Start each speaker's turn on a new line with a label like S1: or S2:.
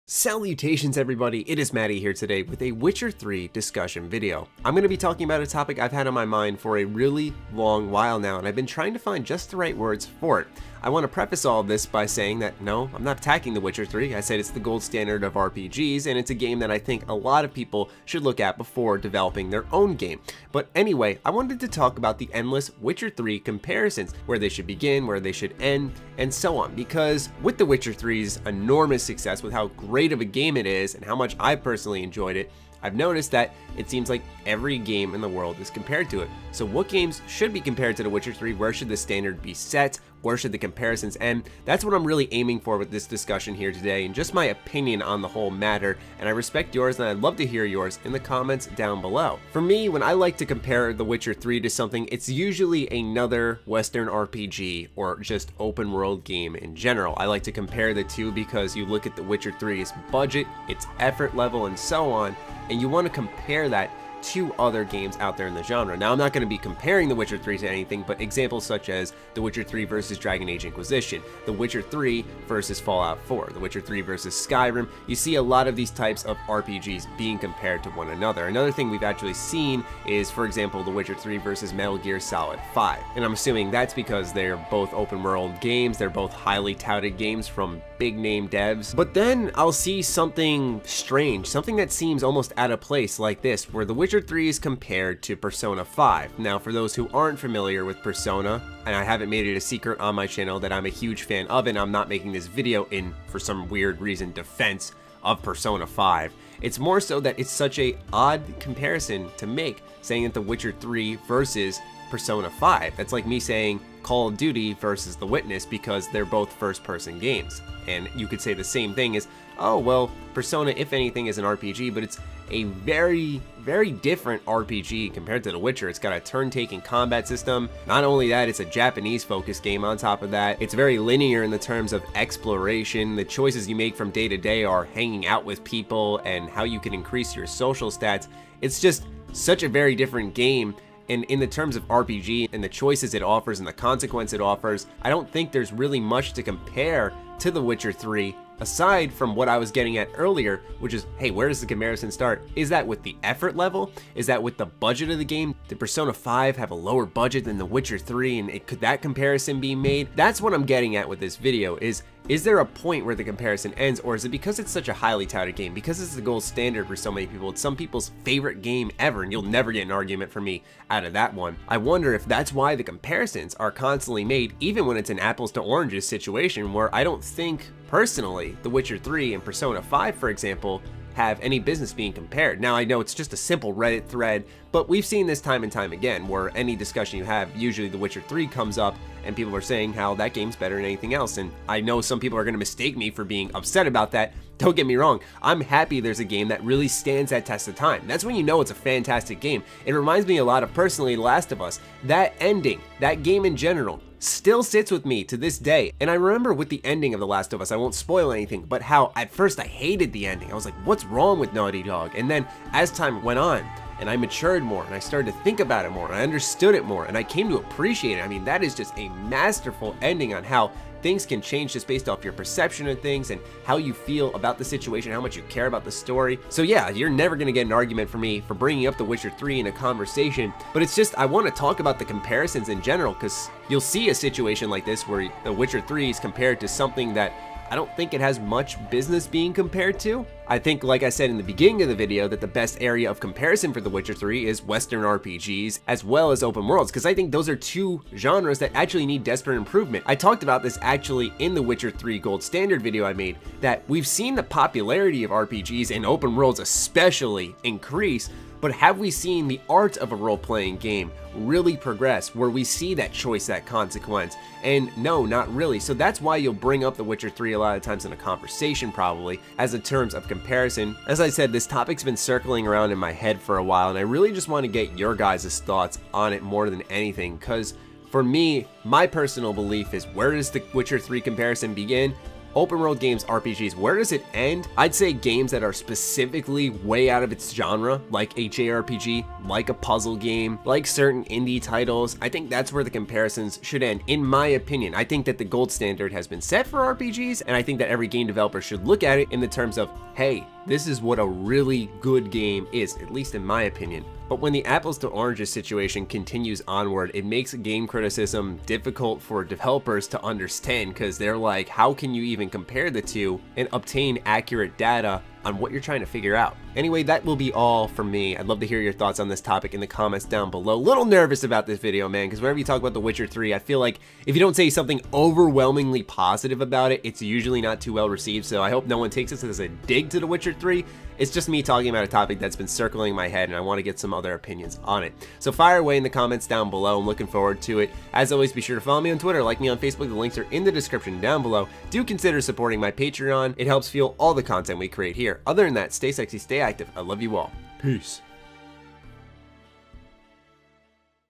S1: Salutations everybody, it is Matty here today with a Witcher 3 discussion video. I'm going to be talking about a topic I've had on my mind for a really long while now, and I've been trying to find just the right words for it. I want to preface all of this by saying that no, I'm not attacking The Witcher 3. I said it's the gold standard of RPGs, and it's a game that I think a lot of people should look at before developing their own game. But anyway, I wanted to talk about the endless Witcher 3 comparisons, where they should begin, where they should end, and so on. Because with The Witcher 3's enormous success, with how great of a game it is, and how much I personally enjoyed it, I've noticed that it seems like every game in the world is compared to it. So what games should be compared to The Witcher 3? Where should the standard be set? Where should the comparisons end? That's what I'm really aiming for with this discussion here today, and just my opinion on the whole matter. And I respect yours, and I'd love to hear yours in the comments down below. For me, when I like to compare The Witcher 3 to something, it's usually another Western RPG or just open world game in general. I like to compare the two because you look at The Witcher 3's budget, its effort level, and so on, and you want to compare that to other games out there in the genre. Now, I'm not going to be comparing The Witcher 3 to anything, but examples such as The Witcher 3 versus Dragon Age Inquisition, The Witcher 3 versus Fallout 4, The Witcher 3 versus Skyrim. You see a lot of these types of RPGs being compared to one another. Another thing we've actually seen is, for example, The Witcher 3 versus Metal Gear Solid 5. And I'm assuming that's because they're both open world games, they're both highly touted games from big name devs. But then I'll see something strange, something that seems almost out of place like this, where The Witcher 3 is compared to Persona 5. Now, for those who aren't familiar with Persona, and I haven't made it a secret on my channel that I'm a huge fan of, and I'm not making this video in, for some weird reason, defense of Persona 5. It's more so that it's such a odd comparison to make, saying that The Witcher 3 versus Persona 5. That's like me saying Call of Duty versus The Witness, because they're both first-person games. And you could say the same thing as, oh, well, Persona, if anything, is an RPG, but it's a very, very different RPG compared to The Witcher. It's got a turn-taking combat system. Not only that, it's a Japanese-focused game on top of that. It's very linear in the terms of exploration. The choices you make from day to day are hanging out with people and how you can increase your social stats. It's just such a very different game. And in the terms of RPG and the choices it offers and the consequence it offers, I don't think there's really much to compare to The Witcher 3, aside from what I was getting at earlier, which is, hey, where does the comparison start? Is that with the effort level? Is that with the budget of the game? Did Persona 5 have a lower budget than The Witcher 3, and could that comparison be made? That's what I'm getting at with this video, is there a point where the comparison ends, or is it because it's such a highly touted game, because it's the gold standard for so many people, it's some people's favorite game ever, and you'll never get an argument from me out of that one. I wonder if that's why the comparisons are constantly made, even when it's an apples to oranges situation, where I don't think, personally, The Witcher 3 and Persona 5, for example, have any business being compared. Now, I know it's just a simple Reddit thread, but we've seen this time and time again, where any discussion you have, usually The Witcher 3 comes up, and people are saying how that game's better than anything else. And I know some people are going to mistake me for being upset about that. Don't get me wrong, I'm happy there's a game that really stands that test of time. That's when you know it's a fantastic game. It reminds me a lot of, personally, The Last of Us. That ending, that game in general, still sits with me to this day. And I remember with the ending of The Last of Us, I won't spoil anything, but how at first I hated the ending. I was like, what's wrong with Naughty Dog? And then as time went on, and I matured more, and I started to think about it more, and I understood it more, and I came to appreciate it. I mean, that is just a masterful ending on how things can change just based off your perception of things and how you feel about the situation, how much you care about the story. So yeah, you're never gonna get an argument from me for bringing up The Witcher 3 in a conversation, but it's just, I wanna talk about the comparisons in general, because you'll see a situation like this where The Witcher 3 is compared to something that I don't think it has much business being compared to. I think, like I said in the beginning of the video, that the best area of comparison for The Witcher 3 is Western RPGs as well as open worlds, because I think those are two genres that actually need desperate improvement. I talked about this actually in the Witcher 3 Gold Standard video I made, that we've seen the popularity of RPGs and open worlds especially increase, but have we seen the art of a role-playing game really progress, where we see that choice, that consequence? And no, not really. So that's why you'll bring up The Witcher 3 a lot of times in a conversation, probably, as in terms of comparison. As I said, this topic's been circling around in my head for a while, and I really just want to get your guys' thoughts on it more than anything, because for me, my personal belief is, where does The Witcher 3 comparison begin? Open world games, RPGs, where does it end? I'd say games that are specifically way out of its genre, like a JRPG, like a puzzle game, like certain indie titles. I think that's where the comparisons should end, in my opinion. I think that the gold standard has been set for RPGs, and I think that every game developer should look at it in the terms of, hey, this is what a really good game is, at least in my opinion. But when the apples to oranges situation continues onward, it makes game criticism difficult for developers to understand, because they're like, how can you even compare the two and obtain accurate data on what you're trying to figure out? Anyway, that will be all from me. I'd love to hear your thoughts on this topic in the comments down below. A little nervous about this video, man, because whenever you talk about The Witcher 3, I feel like if you don't say something overwhelmingly positive about it, it's usually not too well received. So I hope no one takes this as a dig to The Witcher 3. It's just me talking about a topic that's been circling my head, and I want to get some other opinions on it. So fire away in the comments down below. I'm looking forward to it. As always, be sure to follow me on Twitter, like me on Facebook. The links are in the description down below. Do consider supporting my Patreon. It helps fuel all the content we create here. Other than that, stay sexy, stay active. I love you all. Peace.